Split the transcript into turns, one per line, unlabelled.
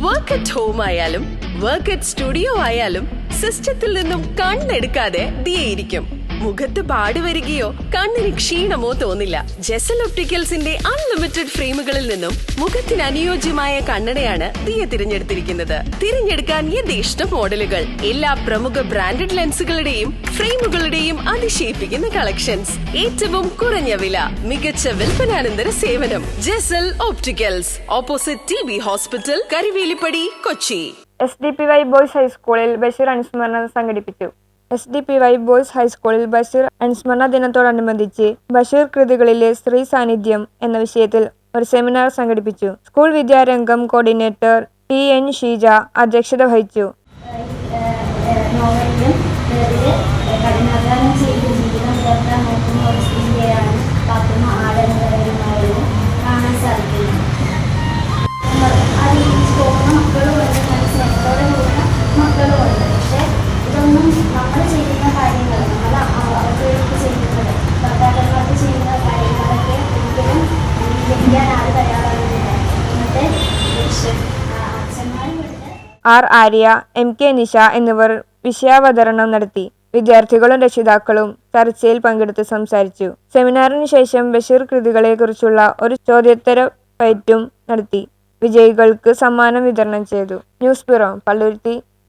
Work at home ആയാലും work at studio ആയാലും സിസ്റ്റത്തിൽ നിന്നും കണ്ണെടുക്കാതെ ദിയയിരിക്കും. മുഖത്ത് പാട് വരികയോ കണ്ണിന് ക്ഷീണമോ തോന്നില്ല. ജെസൽ ഒപ്റ്റിക്കൽസിന്റെ അൺലിമിറ്റഡ് ഫ്രെയിമുകളിൽ നിന്നും മുഖത്തിന് അനുയോജ്യമായ കണ്ണടയാണ് ദിയ തിരഞ്ഞെടുത്തിരിക്കുന്നത്. തിരഞ്ഞെടുക്കാൻ യഥേഷ്ട മോഡലുകൾ, എല്ലാ പ്രമുഖ ബ്രാൻഡഡ് ലെൻസുകളുടെയും ഫ്രെയിമുകളുടെയും അതിശയിപ്പിക്കുന്ന കളക്ഷൻസ്, ഏറ്റവും കുറഞ്ഞ വില, മികച്ച വിൽപ്പനാനന്തര സേവനം. Jesal opticals, opposite TB hospital, Karivelippady, Kochi.
SDPY boys ഹൈസ്കൂളിൽ ബഷീർ അനുസ്മരണം സംഘടിപ്പിച്ചു. SDPY ബോയ്സ് ഹൈസ്കൂളിൽ ബഷീർ അനുസ്മരണ ദിനത്തോടനുബന്ധിച്ച് ബഷീർ കൃതികളിലെ സ്ത്രീ സാന്നിധ്യം എന്ന വിഷയത്തിൽ ഒരു സെമിനാർ സംഘടിപ്പിച്ചു. സ്കൂൾ വിദ്യാരംഗം കോർഡിനേറ്റർ TN ഷീജ അധ്യക്ഷത വഹിച്ചു.
നമ്മൾ ചെയ്യുന്ന കാര്യങ്ങൾ, നമ്മൾ അവർക്ക് ചെയ്യുന്നത്, ഭർത്താക്കന്മാർക്ക് ചെയ്യുന്ന കാര്യങ്ങളൊക്കെ ഒരിക്കലും അംഗീകരിക്കാൻ ആരും തയ്യാറാകുന്നില്ല. ഇന്നത്തെ അച്ഛന്മാരും
R. ആര്യ, MK നിഷ എന്നിവർ വിഷയാവതരണം നടത്തി. വിദ്യാർത്ഥികളും രക്ഷിതാക്കളും ചർച്ചയിൽ പങ്കെടുത്ത് സംസാരിച്ചു. സെമിനാറിന് ശേഷം ബഷീർ കൃതികളെ കുറിച്ചുള്ള ഒരു ചോദ്യോത്തര ഫൈറ്റും നടത്തി. വിജയികൾക്ക് സമ്മാനം വിതരണം ചെയ്തു. News bureau, Palluruthy.